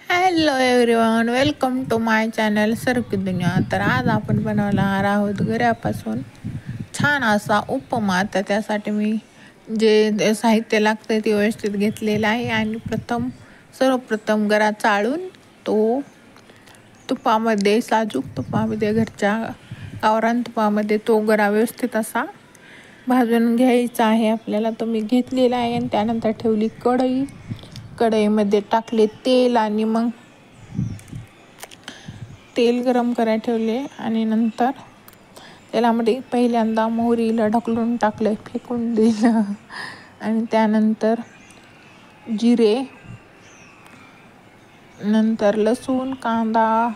Hello everyone, welcome to my channel सरकी दुनिया. तर आज आपण बनवणार आहोत गऱ्यापासून छान असा उपमा. तर त्यासाठी मी जे साहित्य लागतं ते व्यवस्थित घेतलेलं आहे. आणि सर्वप्रथम गरा चाळून तो तुपामध्ये, साजूक तुपामध्ये, घरच्या गावरान तुपामध्ये तो गरा व्यवस्थित असा भाजून घ्यायचा आहे आपल्याला. तो मी घेतलेला आहे. आणि त्यानंतर ठेवली कढईमध्ये टाकले तेल, आणि मग तेल गरम करायला ठेवले. आणि नंतर तेलामध्ये पहिल्यांदा मोहरीला ढकलून टाकलं, फेकून दिलं. आणि त्यानंतर जिरे, नंतर लसूण, कांदा,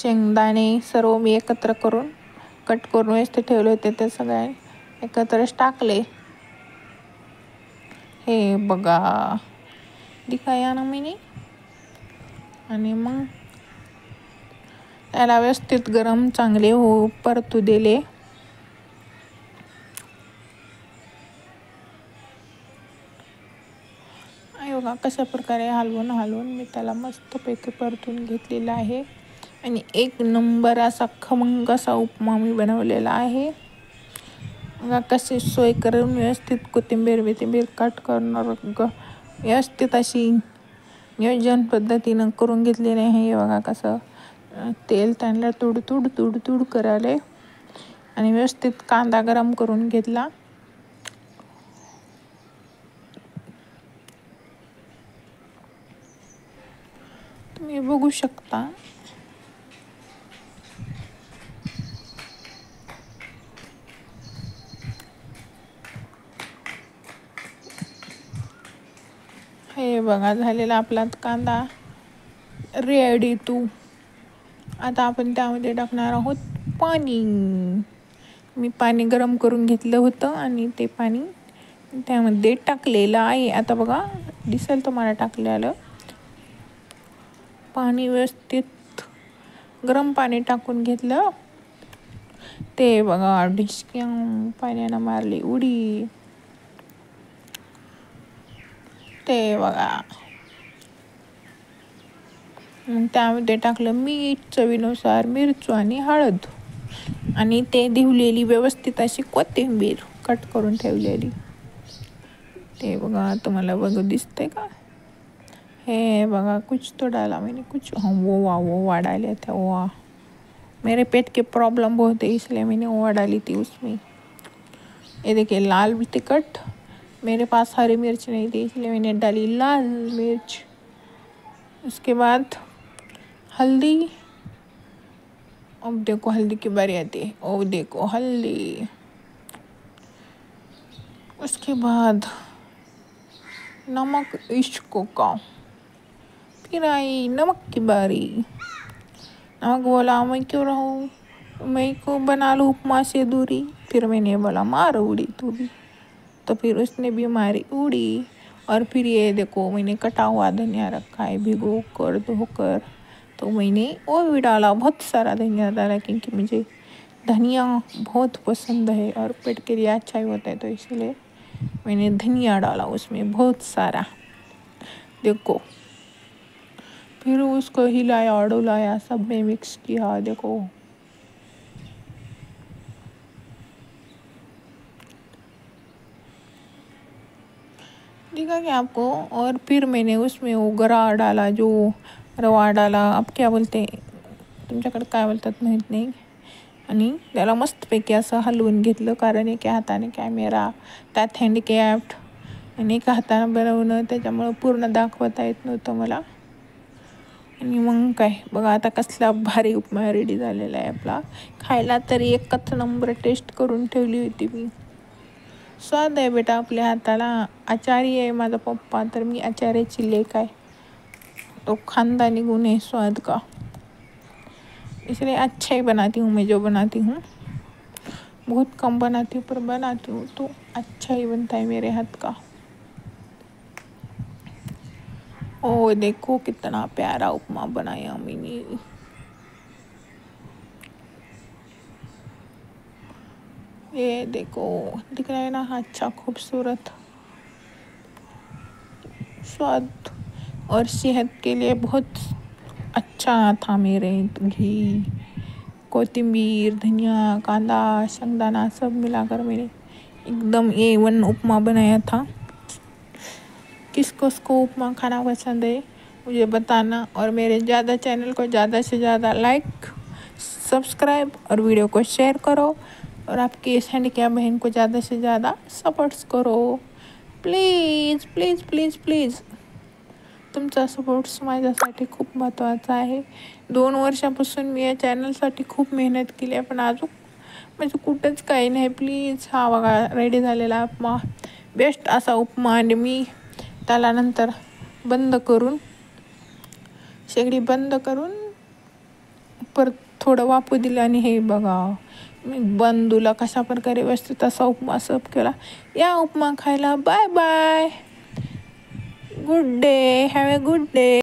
शेंगदाणे सर्व मी एकत्र करून कट करून व्यवस्थित ठेवले होते. ते सगळे एकत्रच टाकले. हे बघा, दिखाया ना मी. आणि मग त्याला व्यवस्थित गरम चांगले परतू दिले. बघा कशा प्रकारे हलवून मी त्याला मस्तपैकी परतून घेतलेला आहे. आणि एक नंबर असा खमंग असा उपमा मी बनवलेला आहे. बघा कशी सोय करून व्यवस्थित कोथिंबीर कट करणार व्यवस्थित अशी नियोजन पद्धतीनं करून घेतलेले आहे. बघा कसं तेल त्यांना तुड करायला. आणि व्यवस्थित कांदा गरम करून घेतला. तुम्ही बघू शकता. हे बघा झालेला आपला कांदा रेडी. आता आपण त्यामध्ये टाकणार आहोत पाणी. मी पाणी गरम करून घेतलं होतं आणि ते पाणी त्यामध्ये टाकलेलं आहे. आता बघा दिसेल तुम्हाला टाकलेलं पाणी. व्यवस्थित गरम पाणी टाकून घेतलं. ते बघा डिस्क्या पाण्यानं मारली उडी. ते बघा मग त्यामध्ये टाकलं मीठ, चवीनुसार मिरची आणि हळद. आणि ते धुवलेली व्यवस्थित अशी कोथिंबीर कट करून ठेवलेली. ते बघा तुम्हाला दिसतंय का? हे बघा कुछ तो डाला मैंने कुछ. वो डाले थे. मेरे पेट के प्रॉब्लम बहुत है, इसलिए मैंने वो डाली थी उसमें. ये देखिए लाल तिखट. मेरे पास हरी मिर्च नहीं थी, इसलिए मैंने डाली लाल मिर्च. उसके बाद हल्दी. अब देखो हल्दी की बारी आती है. ओ देखो हल्दी. उसके बाद नमक इश्क का. फिर आई नमक की बारी. नमक बोला मैं क्यों रहूँ, मैं को बना लूँ उपमा से दूरी. फिर मैंने बोला मार उड़ी तू भी. तो फिर उसने भी मारी उड़ी. और फिर ये देखो मैंने कटा हुआ धनिया रखा है भिगो कर धोकर. तो मैंने वो भी डाला, बहुत सारा धनिया डाला, क्योंकि मुझे धनिया बहुत पसंद है और पेट के लिए अच्छा ही होता है. तो इसलिए मैंने धनिया डाला उसमें बहुत सारा. देखो फिर उसको हिलाया डुलाया, सब में मिक्स किया. देखो दिखा क्या आपको. और फिर मैंने उसमें वो गरा डाला, जो रवा डाला. आप क्या बोलते तुमच्याकडे काय बोलतात माहीत नाही. आणि त्याला मस्तपैकी असं हलवून घेतलं, कारण एका हाताने कॅमेरा त्यात हँडिकॅप्ट आणि एका हाताने बनवणं, त्याच्यामुळं पूर्ण दाखवता येत नव्हतं मला. आणि मग काय बघा आता कसला भारी उपमा रेडी झालेला आहे आपला. खायला तरी एकच नंबर टेस्ट करून ठेवली होती मी. स्वाद आहे बेटा आपल्या हाताला. आचारी आहे माझा पप्पा, तर मी आचार्याची लेक आहे. तो खानदानी गुण है स्वाद का, इसलिए अच्छा ही बनाती हूँ. मैं जो बनाती हूँ बहुत कम बनाती हूँ, पर बनाती हूँ तो अच्छा ही बनता है मेरे हाथ का. ओ देखो कितना प्यारा उपमा बनाया मैंने. ये देखो दिख रहा है ना, अच्छा खूबसूरत स्वाद और सेहत के लिए बहुत अच्छा था। मेरे घी, कोथिंबीर, धनिया, कांदा, शेंगदाना सब मिलाकर मैंने एकदम A1 उपमा बनाया था। किसको उपमा खाना पसंद है मुझे बताना, और मेरे चैनल को ज़्यादा से ज़्यादा लाइक, सब्सक्राइब और वीडियो को शेयर करो, और आपकी इस हैंडीकैप बहन को ज़्यादा से ज़्यादा सपोर्ट्स करो। प्लीज प्लीज प्लीज प्लीज, तुमचा सपोर्ट्स माझ्यासाठी खूप महत्त्वाचा आहे। 2 वर्षापासून मी या चॅनलसाठी खूप मेहनत केली आहे, पण अजून म्हणजे कुठंच काही नाही। प्लीज हा बघा रेडी झालेला उपमा, बेस्ट असा उपमा, आणि मी त्याला नंतर शेगडी बंद करून परत थोडं वाफू दिलं, आणि हे बघा मी बंदूला कशा प्रकारे व्यवस्थित असा उपमा सर्व केला। या उपमा खायला bye bye, good day, have a good day.